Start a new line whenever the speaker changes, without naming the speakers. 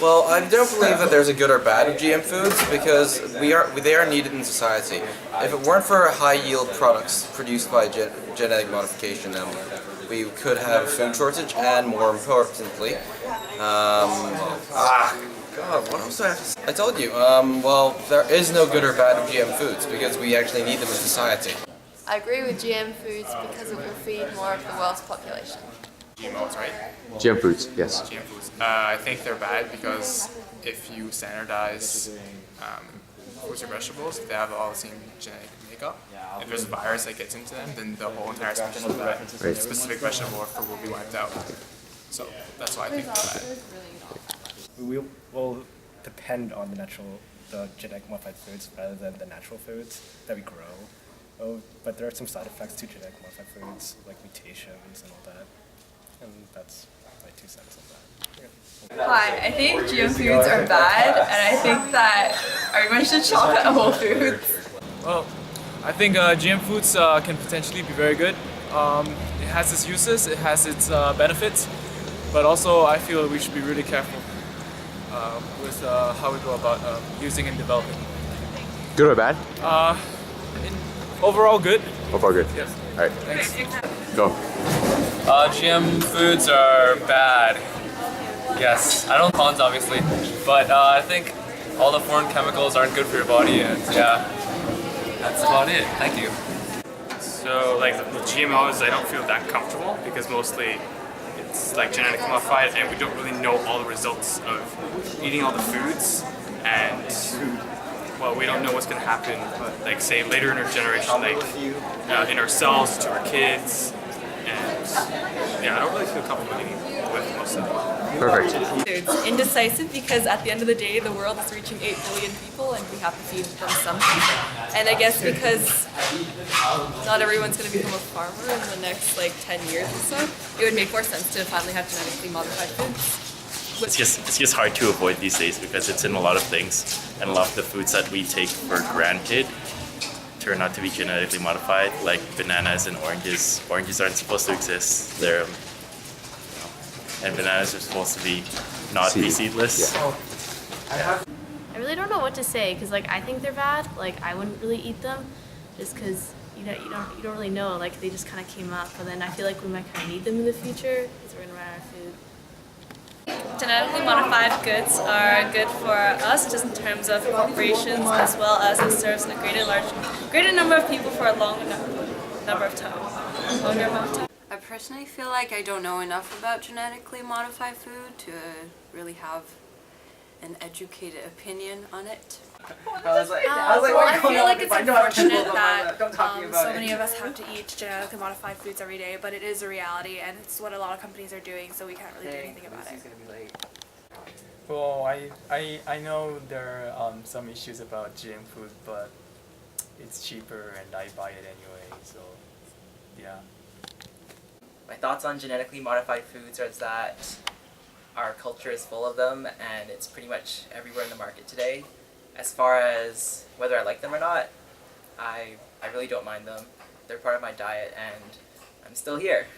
Well, I don't believe that there's a good or bad of GM foods because they are needed in society. If it weren't for high yield products produced by genetic modification, we could have a food shortage, and more importantly, God, what else do I have to say? I told you, well, there is no good or bad of GM foods because we actually need them in society.
I agree with GM foods because it will feed more of the world's population.
GMOs, right?
GM foods, yes.
GM foods. I think they're bad because if you standardize fruits or vegetables, if they have all the same genetic makeup, if there's a virus that gets into them, then the whole entire species of that specific vegetable or fruit will be wiped out. So that's why I think they're bad.
We will depend on the genetic modified foods rather than the natural foods that we grow. Oh, but there are some side effects to genetic modified foods, like mutations and all that. And that's my 2 cents on that. Yeah.
Hi, I think GM foods are bad, and I think that everyone should shop at Whole Foods.
Well, I think GM foods can potentially be very good. It has its uses, it has its benefits, but also I feel we should be really careful with how we go about using and developing.
Good or bad?
Overall good.
Overall good.
Yes.
Alright.
Thanks.
Go.
GM foods are bad. Yes, I don't know cons obviously, but I think all the foreign chemicals aren't good for your body, and yeah, that's about it. Thank you.
So like with GMOs, I don't feel that comfortable because mostly it's like genetically modified, and we don't really know all the results of eating all the foods, and well, we don't know what's going to happen, like say later in our generation, like in our cells to our kids, and yeah, I don't really feel comfortable eating with most of them.
Perfect.
It's indecisive because at the end of the day, the world is reaching 8 billion people and we have to feed them something. And I guess because not everyone's going to become a farmer in the next like 10 years or so, it would make more sense to finally have genetically modified foods.
It's just hard to avoid these days because it's in a lot of things, and a lot of the foods that we take for granted turn out to be genetically modified, like bananas and oranges. Oranges aren't supposed to exist. They're and bananas are supposed to be not be seedless.
Yeah.
I really don't know what to say because like I think they're bad. Like I wouldn't really eat them just because you don't really know. Like they just kind of came up, but then I feel like we might kind of need them in the future because we're gonna run out of food.
Genetically modified goods are good for us just in terms of corporations, as well as it serves a greater number of people for a longer amount of time.
I personally feel like I don't know enough about genetically modified food to really have an educated opinion on it.
I feel like it's unfortunate that so many of us have to eat genetically modified foods every day, but it is a reality and it's what a lot of companies are doing, so we can't really do anything about it.
Well, I know there are some issues about GM food, but it's cheaper and I buy it anyway, so yeah.
My thoughts on genetically modified foods are that our culture is full of them and it's pretty much everywhere in the market today. As far as whether I like them or not, I really don't mind them. They're part of my diet and I'm still here.